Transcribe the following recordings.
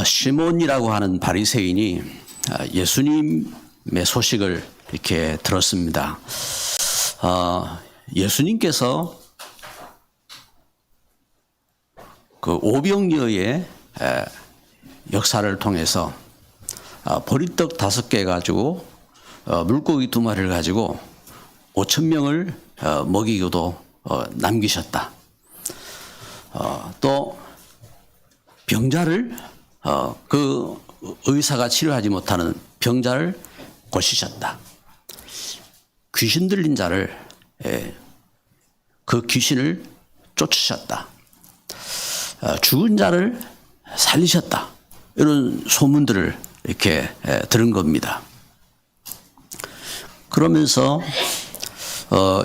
시몬이라고 하는 바리새인이 예수님의 소식을 이렇게 들었습니다. 예수님께서 그 오병이어의 역사를 통해서 보리떡 5개 가지고 물고기 2마리를 가지고 5,000명을 먹이고도 남기셨다. 또 병자를 그 의사가 치료하지 못하는 병자를 고치셨다. 귀신 들린 자를 그 귀신을 쫓으셨다. 죽은 자를 살리셨다. 이런 소문들을 이렇게 들은 겁니다. 그러면서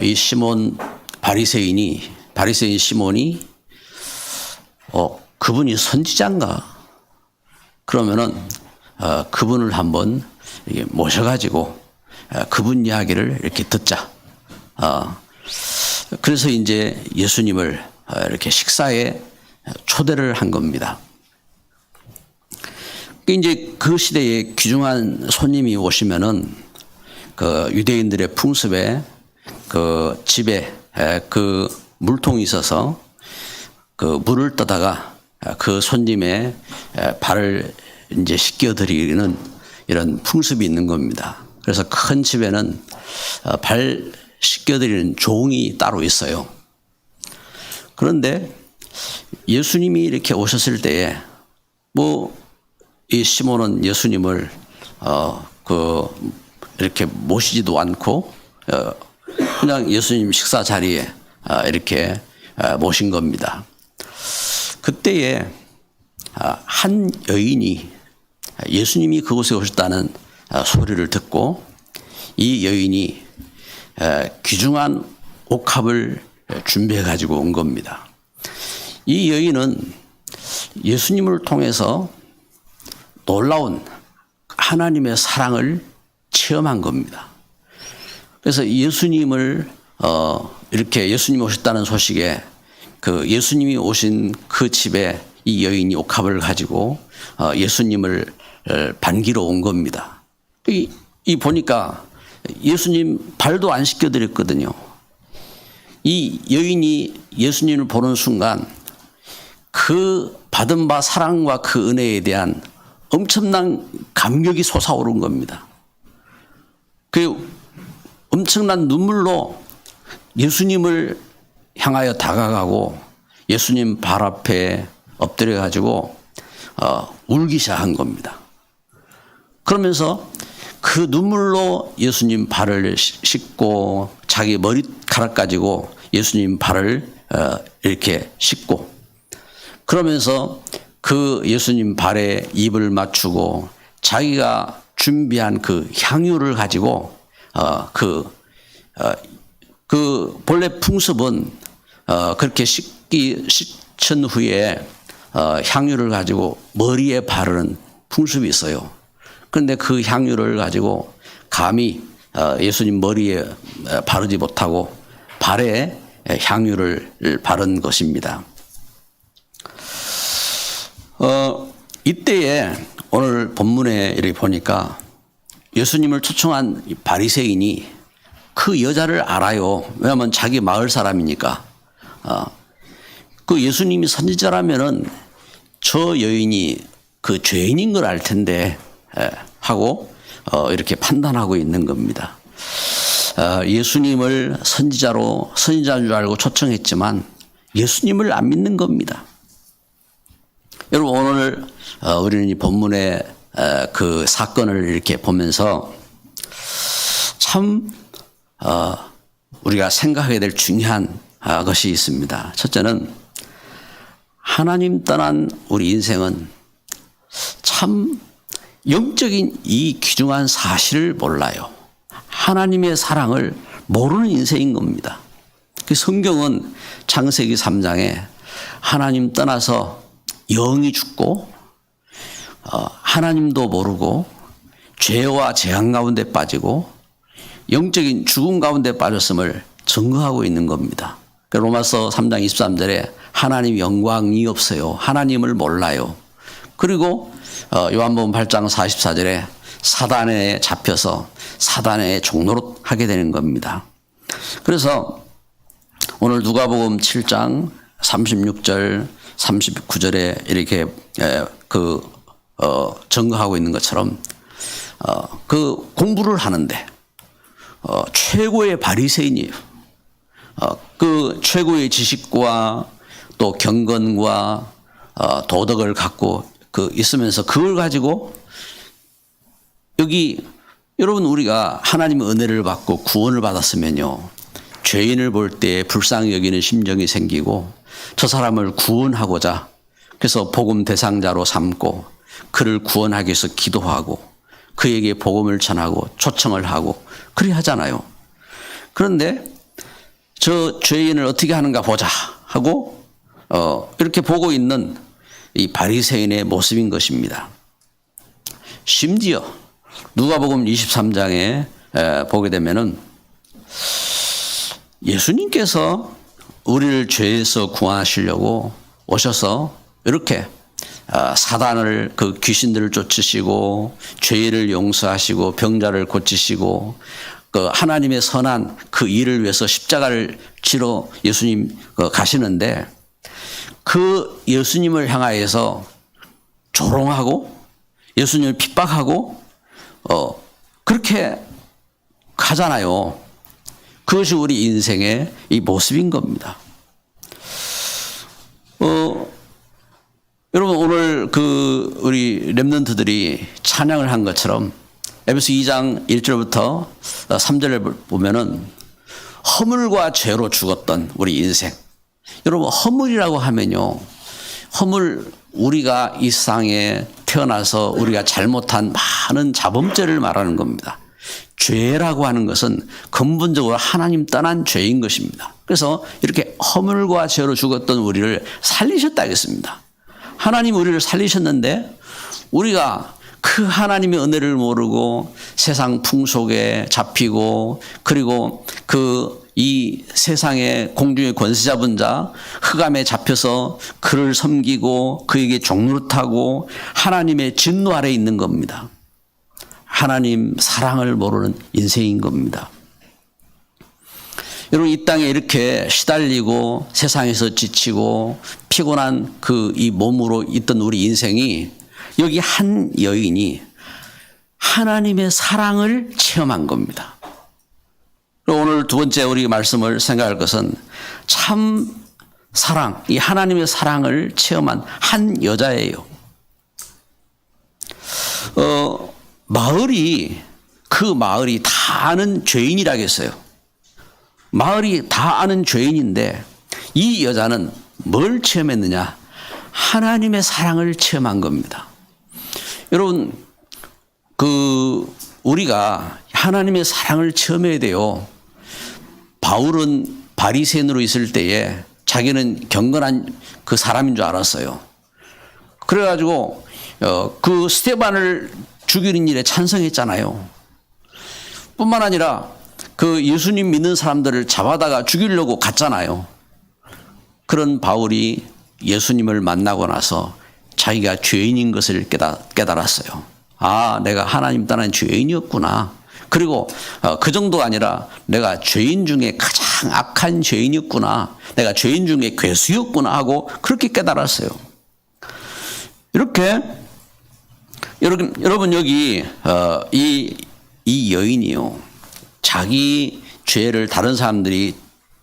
이 시몬 바리새인 시몬이 그분이 선지자인가? 그러면은 그분을 한번 모셔가지고 그분 이야기를 이렇게 듣자. 그래서 이제 예수님을 이렇게 식사에 초대를 한 겁니다. 이제 그 시대에 귀중한 손님이 오시면은 그 유대인들의 풍습에 그 집에 그 물통이 있어서 그 물을 떠다가 그 손님의 발을 이제 씻겨드리는 이런 풍습이 있는 겁니다. 그래서 큰 집에는 발 씻겨드리는 종이 따로 있어요. 그런데 예수님이 이렇게 오셨을 때에 이 시몬은 예수님을 이렇게 모시지도 않고 그냥 예수님 식사 자리에 이렇게 모신 겁니다. 그때에 한 여인이 예수님이 그곳에 오셨다는 소리를 듣고 이 여인이 귀중한 옥합을 준비해 가지고 온 겁니다. 이 여인은 예수님을 통해서 놀라운 하나님의 사랑을 체험한 겁니다. 그래서 예수님을 이렇게 예수님이 오셨다는 소식에 그 예수님이 오신 그 집에 이 여인이 옥합을 가지고 예수님을 반기러 온 겁니다. 이 보니까 예수님 발도 안 씻겨드렸거든요. 이 여인이 예수님을 보는 순간 그 받은 바 사랑과 그 은혜에 대한 엄청난 감격이 솟아오른 겁니다. 그 엄청난 눈물로 예수님을 향하여 다가가고 예수님 발 앞에 엎드려 가지고 울기 시작한 겁니다. 그러면서 그 눈물로 예수님 발을 씻고 자기 머리카락 가지고 예수님 발을 이렇게 씻고 그러면서 그 예수님 발에 입을 맞추고 자기가 준비한 그 향유를 가지고 그 본래 풍습은 그렇게 씻은 후에 향유를 가지고 머리에 바르는 풍습이 있어요. 그런데 그 향유를 가지고 감히 예수님 머리에 바르지 못하고 발에 향유를 바른 것입니다. 이때에 오늘 본문에 이렇게 보니까 예수님을 초청한 바리새인이 그 여자를 알아요. 왜냐하면 자기 마을 사람이니까. 그 예수님이 선지자라면은 저 여인이 그 죄인인 걸 알 텐데 하고 이렇게 판단하고 있는 겁니다. 예수님을 선지자인 줄 알고 초청했지만 예수님을 안 믿는 겁니다. 여러분 오늘 우리는 이 본문의 그 사건을 이렇게 보면서 참 우리가 생각해야 될 중요한 것이 있습니다. 첫째는 하나님 떠난 우리 인생은 참 영적인 이 귀중한 사실을 몰라요. 하나님의 사랑을 모르는 인생인 겁니다. 그 성경은 창세기 3장에 하나님 떠나서 영이 죽고 하나님도 모르고 죄와 재앙 가운데 빠지고 영적인 죽음 가운데 빠졌음을 증거하고 있는 겁니다. 로마서 3장 23절에 하나님 영광이 없어요. 하나님을 몰라요. 그리고 요한복음 8장 44절에 사단에 잡혀서 사단의 종노릇 하게 되는 겁니다. 그래서 오늘 누가복음 7장 36절 39절에 이렇게 증거하고 있는 것처럼 그 공부를 하는데 최고의 바리새인이에요. 그 최고의 지식과 또 경건과 도덕을 갖고 있으면서 그걸 가지고 여기 여러분 우리가 하나님의 은혜를 받고 구원을 받았으면요. 죄인을 볼 때 불쌍히 여기는 심정이 생기고 저 사람을 구원하고자 그래서 복음 대상자로 삼고 그를 구원하기 위해서 기도하고 그에게 복음을 전하고 초청을 하고 그리 하잖아요. 그런데 저 죄인을 어떻게 하는가 보자 하고 이렇게 보고 있는 이 바리새인의 모습인 것입니다. 심지어 누가복음 23장에 보게 되면은 예수님께서 우리를 죄에서 구하시려고 오셔서 이렇게 사단을 그 귀신들을 쫓으시고 죄를 용서하시고 병자를 고치시고 그 하나님의 선한 그 일을 위해서 십자가를 지러 예수님 가시는데 그 예수님을 향하여서 조롱하고 예수님을 핍박하고 그렇게 가잖아요. 그것이 우리 인생의 이 모습인 겁니다. 여러분 오늘 우리 렘넌트들이 찬양을 한 것처럼 에베소 2장 1절부터 3절을 보면은 허물과 죄로 죽었던 우리 인생. 여러분 허물이라고 하면요. 허물 우리가 이 세상에 태어나서 우리가 잘못한 많은 자범죄를 말하는 겁니다. 죄라고 하는 것은 근본적으로 하나님 떠난 죄인 것입니다. 그래서 이렇게 허물과 죄로 죽었던 우리를 살리셨다 하겠습니다. 하나님 우리를 살리셨는데 우리가 그 하나님의 은혜를 모르고 세상 풍속에 잡히고 그리고 이 세상의 공중의 권세 잡은 자 흑암에 잡혀서 그를 섬기고 그에게 종노릇하고 하나님의 진노 아래 있는 겁니다. 하나님 사랑을 모르는 인생인 겁니다. 여러분 이 땅에 이렇게 시달리고 세상에서 지치고 피곤한 이 몸으로 있던 우리 인생이 여기 한 여인이 하나님의 사랑을 체험한 겁니다. 오늘 두 번째 우리 말씀을 생각할 것은 참 사랑, 이 하나님의 사랑을 체험한 한 여자예요. 그 마을이 다 아는 죄인이라겠어요. 마을이 다 아는 죄인인데 이 여자는 뭘 체험했느냐? 하나님의 사랑을 체험한 겁니다. 여러분, 우리가 하나님의 사랑을 체험해야 돼요. 바울은 바리새인으로 있을 때에 자기는 경건한 그 사람인 줄 알았어요. 그래가지고 그 스데반을 죽이는 일에 찬성했잖아요. 뿐만 아니라 그 예수님 믿는 사람들을 잡아다가 죽이려고 갔잖아요. 그런 바울이 예수님을 만나고 나서 자기가 죄인인 것을 깨달았어요. 아, 내가 하나님 떠난 죄인이었구나. 그리고 그 정도가 아니라 내가 죄인 중에 가장 악한 죄인이었구나. 내가 죄인 중에 괴수였구나 하고 그렇게 깨달았어요. 이렇게 여러분 여기 이 여인이요. 자기 죄를 다른 사람들이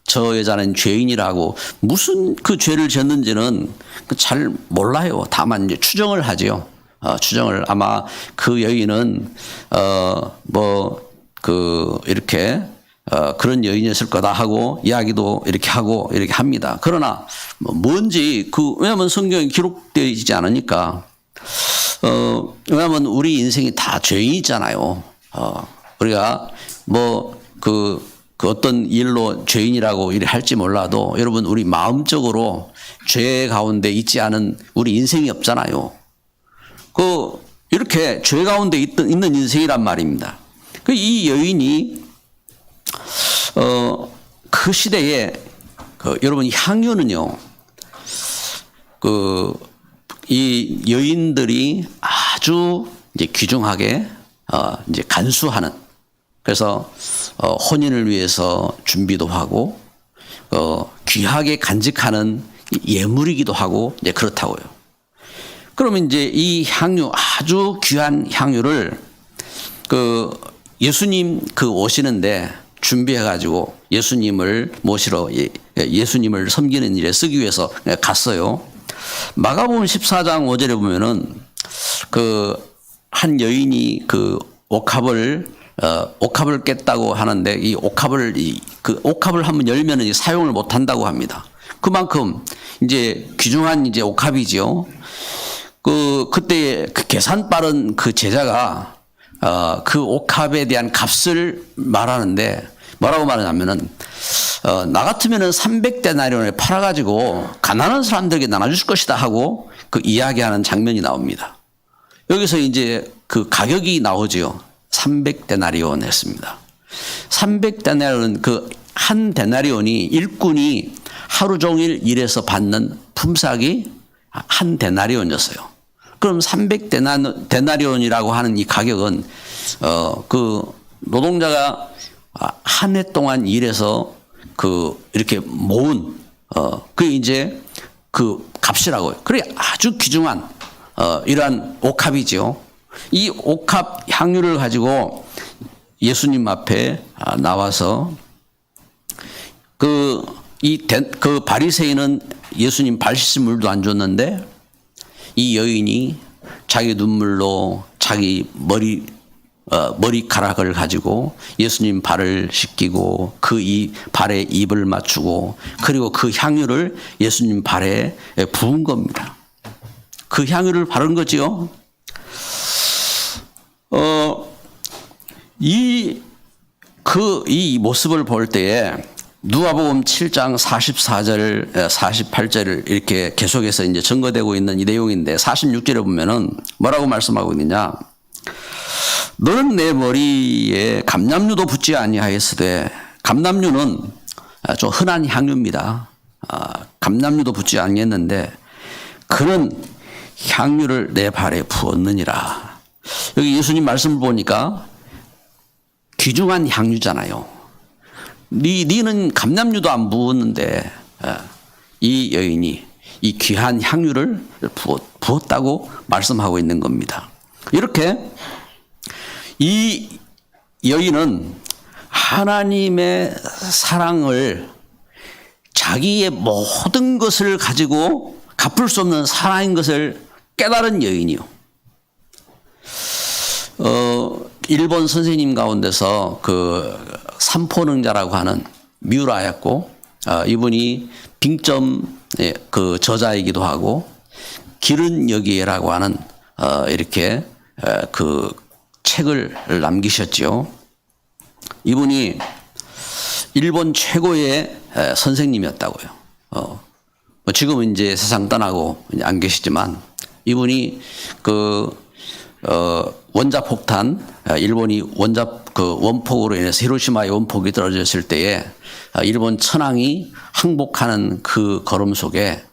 저 여자는 죄인이라고 무슨 그 죄를 졌는지는 잘 몰라요. 다만 이제 추정을 하죠. 추정을 아마 그 여인은 이렇게 그런 여인이었을 거다 하고 이야기도 이렇게 하고 이렇게 합니다. 그러나 뭔지 왜냐하면 성경에 기록되어 있지 않으니까 왜냐하면 우리 인생이 다 죄인이 있잖아요. 우리가 어떤 일로 죄인이라고 이래 할지 몰라도 여러분 우리 마음적으로 죄 가운데 있지 않은 우리 인생이 없잖아요. 이렇게 죄 가운데 있는 인생이란 말입니다. 이 여인이 그 시대에 여러분 향유는요. 이 여인들이 아주 이제 귀중하게 이제 간수하는, 그래서 혼인을 위해서 준비도 하고 귀하게 간직하는 예물이기도 하고 이제 그렇다고요. 그러면 이제 이 향유, 아주 귀한 향유를 그 예수님 그 오시는데 준비해 가지고 예수님을 모시러, 예수님을 섬기는 일에 쓰기 위해서 갔어요. 마가복음 14장 5절에 보면은 그 한 여인이 그 옥합을 깼다고 하는데, 이 옥합을 그 옥합을 한번 열면은 사용을 못 한다고 합니다. 그만큼 이제 귀중한 이제 옥합이지요. 그때 그 계산 빠른 그 제자가 그 옥합에 대한 값을 말하는데 뭐라고 말하냐면은 나 같으면은 300데나리온에 팔아가지고 가난한 사람들에게 나눠줄 것이다 하고 그 이야기하는 장면이 나옵니다. 여기서 이제 그 가격이 나오죠. 300데나리온 했습니다. 300데나리온, 그 한 데나리온이 일꾼이 하루 종일 일해서 받는 품삯이 한 데나리온이었어요. 그럼 300데나리온이라고 하는 이 가격은 그 노동자가 한 해 동안 일해서 그 이렇게 모은 그 이제 그 값이라고요. 그래 아주 귀중한 이러한 옥합이죠. 이 옥합 향유를 가지고 예수님 앞에 나와서 그 바리새인은 예수님 발 씻을 물도 안 줬는데 이 여인이 자기 눈물로 자기 머리카락을 가지고 예수님 발을 씻기고 그 발에 입을 맞추고 그리고 그 향유를 예수님 발에 부은 겁니다. 그 향유를 바른 거지요. 이 모습을 볼 때에 누가복음 7장 44절, 48절을 이렇게 계속해서 이제 증거되고 있는 이 내용인데 46절에 보면은 뭐라고 말씀하고 있느냐. 너는 내 머리에 감람류도 붓지 아니하였으되, 감람류는 좀 흔한 향유입니다. 감람류도 붓지 아니했는데 그는 향유를 내 발에 부었느니라. 여기 예수님 말씀을 보니까 귀중한 향유잖아요. 니는 감람류도 안 부었는데 이 여인이 이 귀한 향유를 부었다고 말씀하고 있는 겁니다. 이렇게 이 여인은 하나님의 사랑을, 자기의 모든 것을 가지고 갚을 수 없는 사랑인 것을 깨달은 여인이요. 일본 선생님 가운데서 그 삼포능자라고 하는 미우라였고, 이분이 빙점 그 저자이기도 하고, 기른여기에라고 하는 이렇게 그 책을 남기셨지요. 이분이 일본 최고의 선생님이었다고요. 지금은 이제 세상 떠나고 안 계시지만, 이분이 그 원자폭탄, 일본이 원폭으로 인해서 히로시마의 원폭이 떨어졌을 때에 일본 천황이 항복하는 그 걸음 속에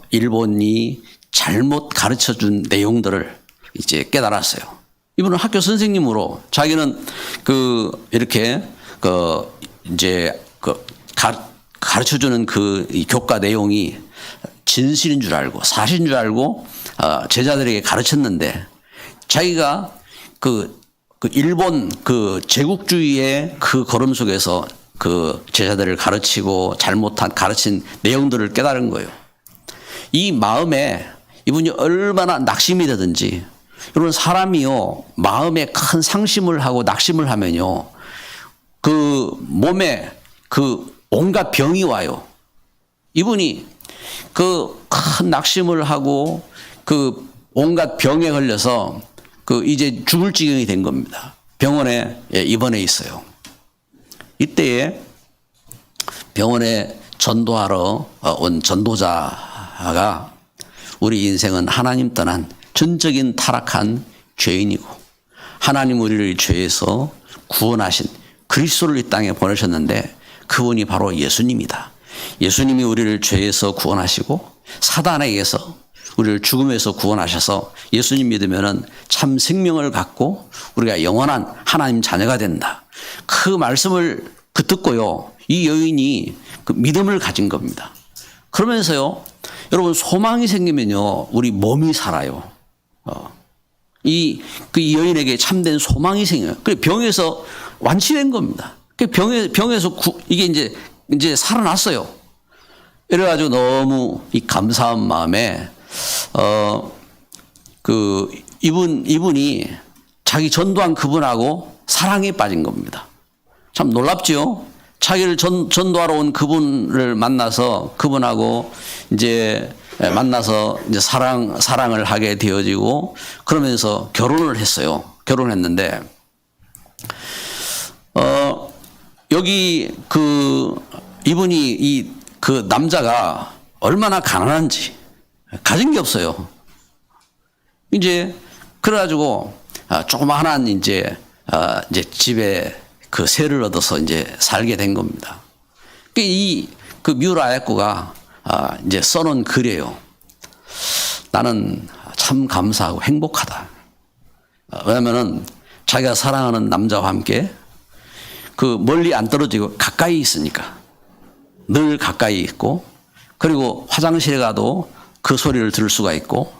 일본이 잘못 가르쳐 준 내용들을 이제 깨달았어요. 이분은 학교 선생님으로 자기는 이렇게 이제 가르쳐 주는 이 교과 내용이 진실인 줄 알고 사실인 줄 알고 제자들에게 가르쳤는데, 자기가 일본 제국주의의 그 걸음 속에서 그 제자들을 가르치고 가르친 내용들을 깨달은 거예요. 이 마음에 이분이 얼마나 낙심이 되든지, 여러분 사람이요 마음에 큰 상심을 하고 낙심을 하면요 그 몸에 그 온갖 병이 와요. 이분이 그 큰 낙심을 하고 그 온갖 병에 걸려서 이제 죽을 지경이 된 겁니다. 병원에 입원해 있어요. 이때에 병원에 전도하러 온 전도자가 우리 인생은 하나님 떠난 전적인 타락한 죄인이고, 하나님 우리를 죄에서 구원하신 그리스도를 이 땅에 보내셨는데 그분이 바로 예수님이다. 예수님이 우리를 죄에서 구원하시고 사단에게서 우리를 죽음에서 구원하셔서 예수님 믿으면은 참 생명을 갖고 우리가 영원한 하나님 자녀가 된다. 그 말씀을 듣고요. 이 여인이 그 믿음을 가진 겁니다. 그러면서요. 여러분 소망이 생기면요. 우리 몸이 살아요. 이 여인에게 참된 소망이 생겨요. 그 병에서 완치된 겁니다. 그 병에서 이게 이제 살아났어요. 이래가지고 너무 이 감사한 마음에 이분이 자기 전도한 그분하고 사랑에 빠진 겁니다. 참 놀랍지요? 자기를 전도하러 온 그분을 만나서 그분하고 만나서 이제 사랑을 하게 되어지고 그러면서 결혼을 했어요. 결혼했는데, 여기 이분이 그 남자가 얼마나 가난한지 가진 게 없어요. 그래가지고 조그마한 이제 집에 그 세를 얻어서 이제 살게 된 겁니다. 그 뮤라야코가 이제 써놓은 글이에요. 나는 참 감사하고 행복하다. 왜냐면은 자기가 사랑하는 남자와 함께 그 멀리 안 떨어지고 가까이 있으니까 늘 가까이 있고 그리고 화장실에 가도 그 소리를 들을 수가 있고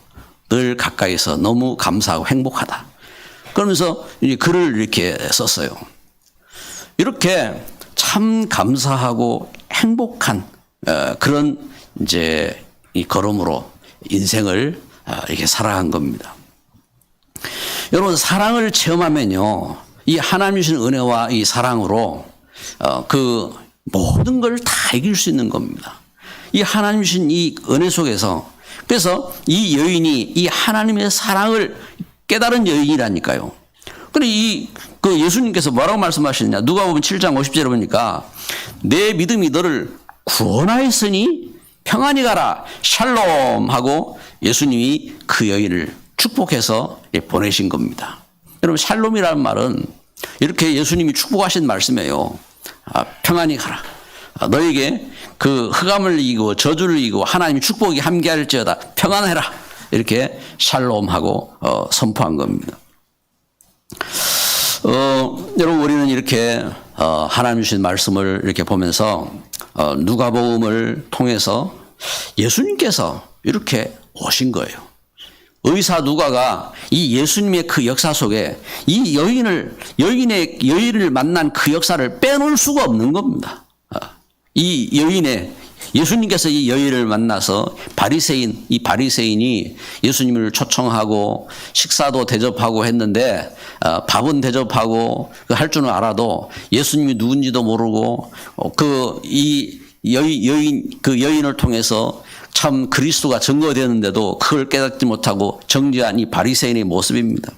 늘 가까이서 너무 감사하고 행복하다. 그러면서 이제 글을 이렇게 썼어요. 이렇게 참 감사하고 행복한 그런 이제 이 걸음으로 인생을 이렇게 살아간 겁니다. 여러분 사랑을 체험하면요, 이 하나님 주신 은혜와 이 사랑으로 그 모든 걸 다 이길 수 있는 겁니다. 이 하나님 주신 이 은혜 속에서 그래서 이 여인이 이 하나님의 사랑을 깨달은 여인이라니까요. 근데 그 예수님께서 뭐라고 말씀하시느냐? 누가복음 7장 50절에 보니까 내 믿음이 너를 구원하였으니 평안히 가라 샬롬 하고 예수님이 그 여인을 축복해서 보내신 겁니다. 여러분 샬롬이라는 말은 이렇게 예수님이 축복하신 말씀이에요. 평안히 가라. 너에게 그 흑암을 이기고 저주를 이기고 하나님의 축복이 함께할지어다 평안해라. 이렇게 샬롬하고 선포한 겁니다. 여러분 우리는 이렇게 하나님 주신 말씀을 이렇게 보면서 누가복음을 통해서 예수님께서 이렇게 오신 거예요. 의사 누가가 이 예수님의 그 역사 속에 이 여인을 만난 그 역사를 빼놓을 수가 없는 겁니다. 예수님께서 이 여인을 만나서 이 바리새인이 예수님을 초청하고 식사도 대접하고 했는데 밥은 대접하고 할 줄은 알아도 예수님이 누군지도 모르고 그 여인을 통해서 참 그리스도가 증거되는데도 그걸 깨닫지 못하고 정죄한 이 바리새인의 모습입니다.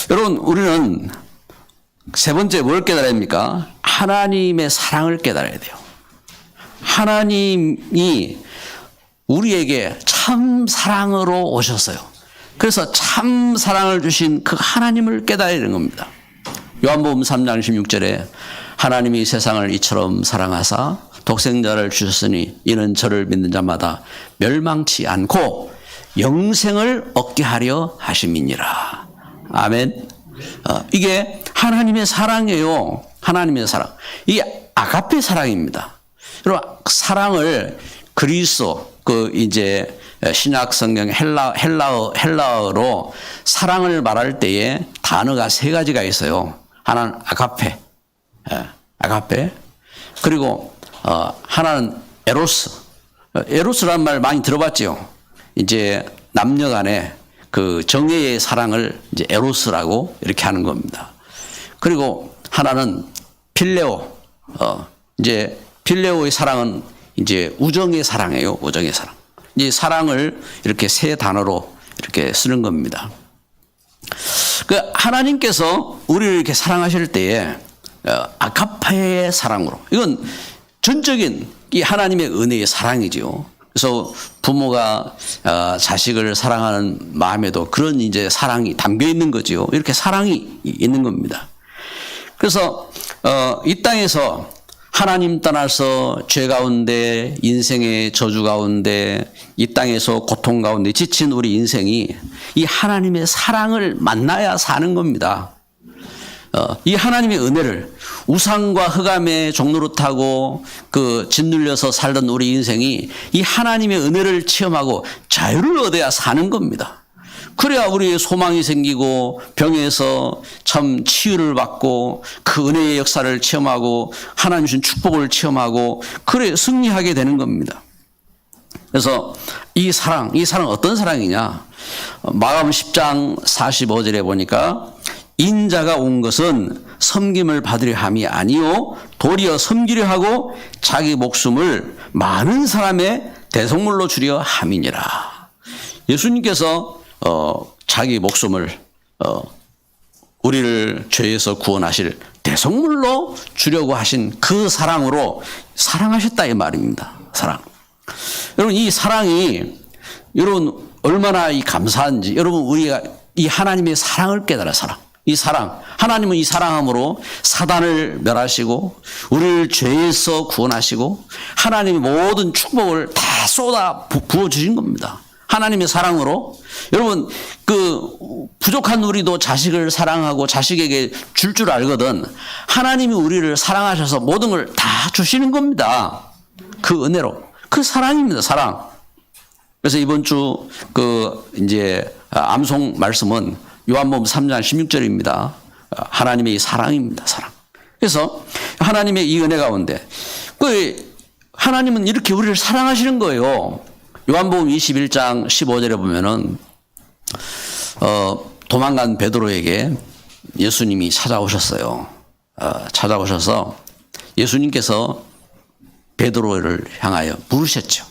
여러분 우리는 세 번째 뭘 깨달아야 합니까? 하나님의 사랑을 깨달아야 돼요. 하나님이 우리에게 참 사랑으로 오셨어요. 그래서 참 사랑을 주신 그 하나님을 깨달아야 되는 겁니다. 요한복음 3장 16절에 하나님이 세상을 이처럼 사랑하사 독생자를 주셨으니 이는 저를 믿는 자마다 멸망치 않고 영생을 얻게 하려 하심이니라. 아멘. 이게 하나님의 사랑이에요. 하나님의 사랑. 이게 아가페 사랑입니다. 여러분 사랑을 그리스도 신약 성경 헬라어로 사랑을 말할 때에 단어가 세 가지가 있어요. 하나는 아가페, 아가페. 그리고 하나는 에로스. 에로스라는 말 많이 들어봤죠. 이제 남녀간의 그 정예의 사랑을 이제 에로스라고 이렇게 하는 겁니다. 그리고 하나는 필레오. 필레오의 사랑은 이제 우정의 사랑이에요. 우정의 사랑. 이 사랑을 이렇게 세 단어로 이렇게 쓰는 겁니다. 그 하나님께서 우리를 이렇게 사랑하실 때에 아가페의 사랑으로 이건 전적인 이 하나님의 은혜의 사랑이죠. 그래서 부모가 자식을 사랑하는 마음에도 그런 이제 사랑이 담겨 있는 거죠. 이렇게 사랑이 있는 겁니다. 그래서 이 땅에서 하나님 떠나서 죄 가운데 인생의 저주 가운데 이 땅에서 고통 가운데 지친 우리 인생이 이 하나님의 사랑을 만나야 사는 겁니다. 이 하나님의 은혜를 우상과 흑암의 종로를 타고 그 짓눌려서 살던 우리 인생이 이 하나님의 은혜를 체험하고 자유를 얻어야 사는 겁니다. 그래야 우리의 소망이 생기고 병에서 참 치유를 받고 그 은혜의 역사를 체험하고 하나님 주신 축복을 체험하고 그래 승리하게 되는 겁니다. 그래서 이 사랑 어떤 사랑이냐? 마가복음 10장 45절에 보니까 인자가 온 것은 섬김을 받으려 함이 아니요 도리어 섬기려 하고 자기 목숨을 많은 사람의 대속물로 주려 함이니라. 예수님께서 자기 목숨을 우리를 죄에서 구원하실 대속물로 주려고 하신 그 사랑으로 사랑하셨다 이 말입니다. 사랑. 여러분 이 사랑이 여러분 얼마나 이 감사한지 여러분 우리가 이 하나님의 사랑을 깨달아 사랑. 이 사랑, 하나님은 이 사랑함으로 사단을 멸하시고 우리를 죄에서 구원하시고 하나님의 모든 축복을 다 쏟아 부어주신 겁니다. 하나님의 사랑으로 여러분 그 부족한 우리도 자식을 사랑하고 자식에게 줄 알거든 하나님이 우리를 사랑하셔서 모든 걸 다 주시는 겁니다. 그 은혜로 그 사랑입니다. 사랑. 그래서 이번 주 그 이제 암송 말씀은 요한복음 3장 16절입니다. 하나님의 이 사랑입니다. 사랑. 그래서 하나님의 이 은혜 가운데 그 하나님은 이렇게 우리를 사랑하시는 거예요. 요한복음 21장 15절에 보면은 도망간 베드로에게 예수님이 찾아오셨어요. 찾아오셔서 예수님께서 베드로를 향하여 물으셨죠.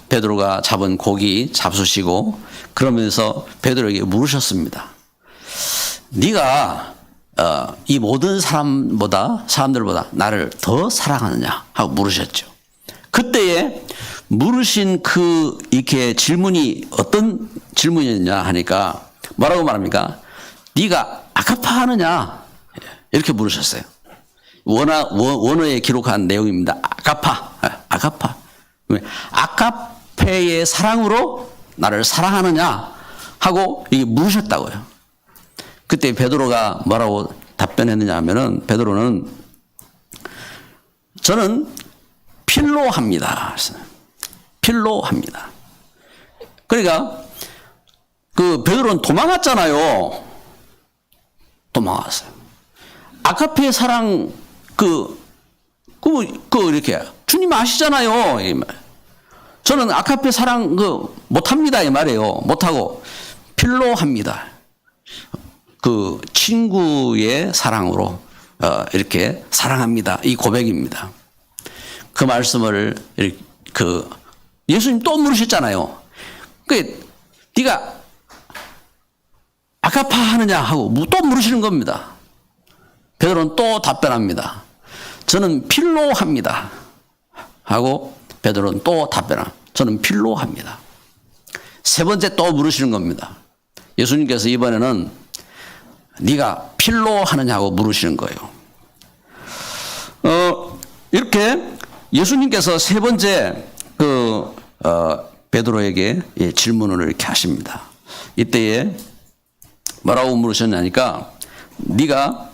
베드로가 잡은 고기 잡수시고 그러면서 베드로에게 물으셨습니다. 네가 이 모든 사람들보다 나를 더 사랑하느냐 하고 물으셨죠. 그때에 물으신 그 이렇게 질문이 어떤 질문이었냐 하니까 뭐라고 말합니까? 네가 아가파하느냐 이렇게 물으셨어요. 원어에 기록한 내용입니다. 아가파. 아가페의 사랑으로 나를 사랑하느냐 하고 이게 물으셨다고요. 그때 베드로가 뭐라고 답변했느냐 하면은 베드로는 저는 필로합니다. 필로합니다. 그러니까 그 베드로는 도망갔잖아요. 도망갔어요. 아가페의 사랑 이렇게 주님 아시잖아요. 저는 아가페 사랑 못합니다 이 말이에요. 못하고 필로합니다. 그 친구의 사랑으로 이렇게 사랑합니다. 이 고백입니다. 그 말씀을 예수님 또 물으셨잖아요. 네가 아가파 하느냐 하고 또 물으시는 겁니다. 베드로는 또 답변합니다. 저는 필로합니다. 하고 베드로는 또 답변합니다. 저는 필로합니다. 세 번째 또 물으시는 겁니다. 예수님께서 이번에는 네가 필로하느냐고 물으시는 거예요. 이렇게 예수님께서 세 번째 베드로에게 질문을 이렇게 하십니다. 이때에 뭐라고 물으셨냐니까 네가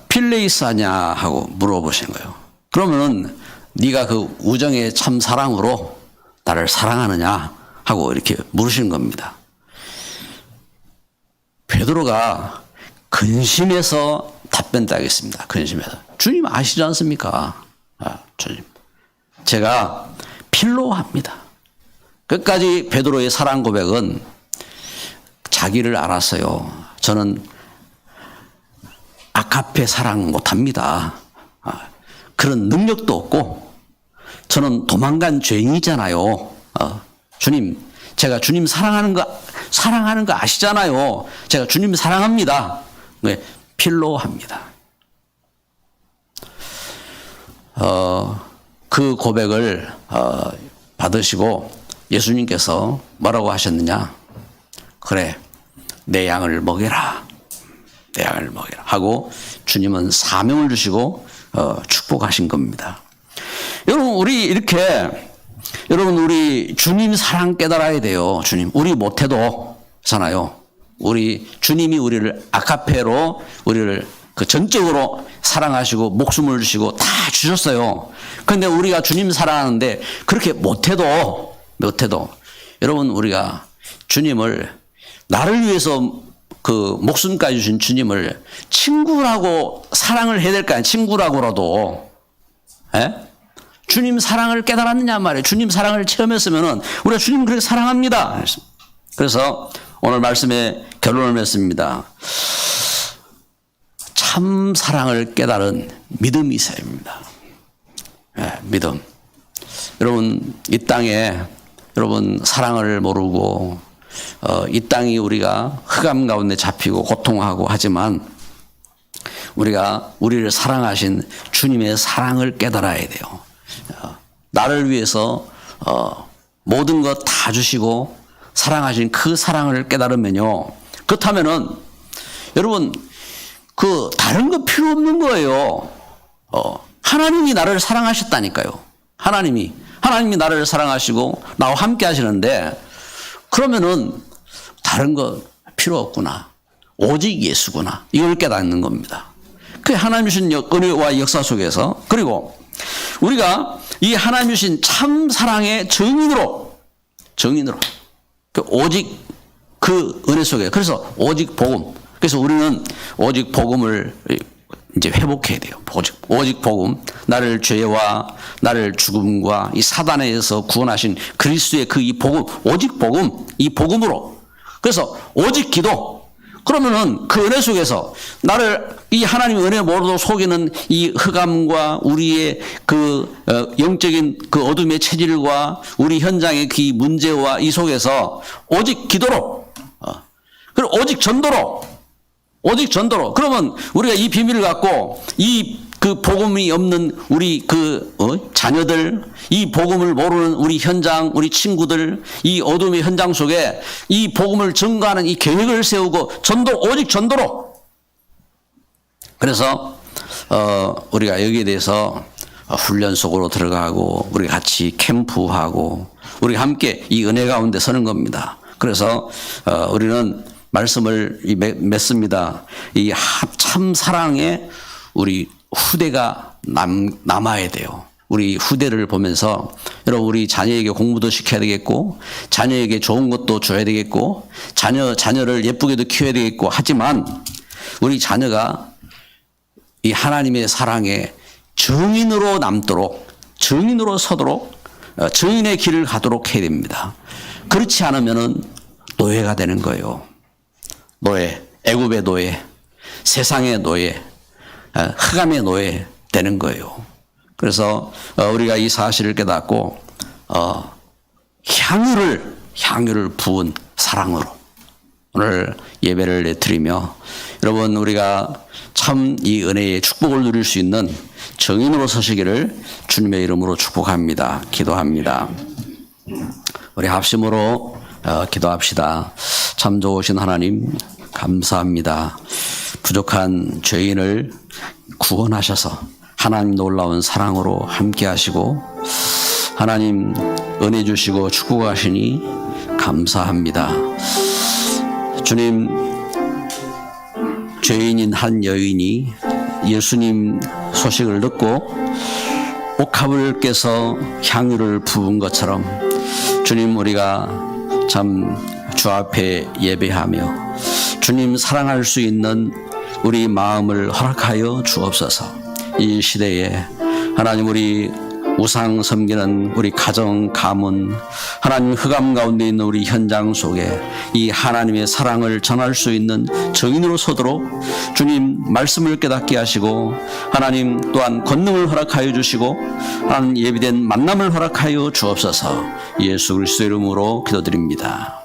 필레이스 하냐 하고 물어보신 거예요. 그러면은 네가 그 우정의 참 사랑으로 나를 사랑하느냐 하고 이렇게 물으신 겁니다. 베드로가 근심해서 답변하겠습니다. 근심해서. 주님 아시지 않습니까? 주님. 제가 필로합니다. 끝까지 베드로의 사랑 고백은 자기를 알았어요. 저는 아가페 사랑 못합니다. 그런 능력도 없고 저는 도망간 죄인이잖아요. 주님, 제가 주님 사랑하는 거 아시잖아요. 제가 주님 사랑합니다. 필로합니다. 그 고백을 받으시고 예수님께서 뭐라고 하셨느냐? 그래, 내 양을 먹여라. 내 양을 먹여라. 하고 주님은 사명을 주시고 축복하신 겁니다. 여러분, 우리 주님 사랑 깨달아야 돼요. 주님, 우리 못해도 잖아요. 주님이 우리를 아카페로 우리를 전적으로 사랑하시고 목숨을 주시고 다 주셨어요. 그런데 우리가 주님 사랑하는데 그렇게 못해도 여러분, 우리가 주님을 나를 위해서 목숨까지 주신 주님을 친구라고 사랑을 해야 될까요? 친구라고라도. 예? 주님 사랑을 깨달았느냐 말이에요. 주님 사랑을 체험했으면은 우리가 주님 그렇게 사랑합니다. 그래서 오늘 말씀의 결론을 맺습니다. 참 사랑을 깨달은 믿음이 있어야 합니다. 예, 믿음. 여러분, 이 땅에 여러분 사랑을 모르고 이 땅이 우리가 흑암 가운데 잡히고 고통하고 하지만 우리를 사랑하신 주님의 사랑을 깨달아야 돼요. 나를 위해서 모든 것 다 주시고 사랑하신 그 사랑을 깨달으면요. 그렇다면은 여러분 다른 거 필요 없는 거예요. 하나님이 나를 사랑하셨다니까요. 하나님이 나를 사랑하시고 나와 함께 하시는데 그러면은 다른 거 필요 없구나. 오직 예수구나. 이걸 깨닫는 겁니다. 그게 하나님 주신 은혜와 역사 속에서, 그리고 우리가 이 하나님 주신 참 사랑의 증인으로 오직 그 은혜 속에, 그래서 오직 복음, 그래서 우리는 오직 복음을 이제 회복해야 돼요. 오직 복음, 나를 죄와 나를 죽음과 이 사단에서 구원하신 그리스도의 이 복음, 오직 복음, 이 복음으로. 그래서 오직 기도. 그러면은 그 은혜 속에서 이 하나님의 은혜 모르고 속이는 이 흑암과 우리의 영적인 어둠의 체질과 우리 현장의 그 문제와 이 속에서 오직 기도로, 그리고 오직 전도로. 그러면 우리가 이 비밀을 갖고 복음이 없는 우리 자녀들, 이 복음을 모르는 우리 현장, 우리 친구들, 이 어둠의 현장 속에 이 복음을 증거하는 이 계획을 세우고 오직 전도로. 그래서 우리가 여기에 대해서 훈련 속으로 들어가고 우리 같이 캠프하고 우리 함께 이 은혜 가운데 서는 겁니다. 그래서 우리는 말씀을 맺습니다. 이 참 사랑에 우리 후대가 남아야 돼요. 우리 후대를 보면서 여러분, 우리 자녀에게 공부도 시켜야 되겠고 자녀에게 좋은 것도 줘야 되겠고 자녀를 예쁘게도 키워야 되겠고 하지만 우리 자녀가 이 하나님의 사랑에 증인으로 남도록, 증인으로 서도록, 증인의 길을 가도록 해야 됩니다. 그렇지 않으면은 노예가 되는 거예요. 애굽의 노예, 세상의 노예, 흑암의 노예 되는 거예요. 그래서 우리가 이 사실을 깨닫고 향유를 부은 사랑으로 오늘 예배를 드리며, 여러분, 우리가 참 이 은혜의 축복을 누릴 수 있는 증인으로 서시기를 주님의 이름으로 축복합니다. 기도합니다. 우리 합심으로 기도합시다. 참 좋으신 하나님, 감사합니다. 부족한 죄인을 구원하셔서 하나님 놀라운 사랑으로 함께 하시고 하나님 은혜 주시고 축복하시니 감사합니다. 주님, 죄인인 한 여인이 예수님 소식을 듣고 옥합을 깨서 향유를 부은 것처럼 주님, 우리가 참 주 앞에 예배하며 주님 사랑할 수 있는 우리 마음을 허락하여 주옵소서. 이 시대에 하나님, 우리 우상 섬기는 우리 가정, 가문, 하나님 흑암 가운데 있는 우리 현장 속에 이 하나님의 사랑을 전할 수 있는 증인으로 서도록 주님 말씀을 깨닫게 하시고 하나님 또한 권능을 허락하여 주시고 하나님 예비된 만남을 허락하여 주옵소서. 예수 그리스도 이름으로 기도드립니다.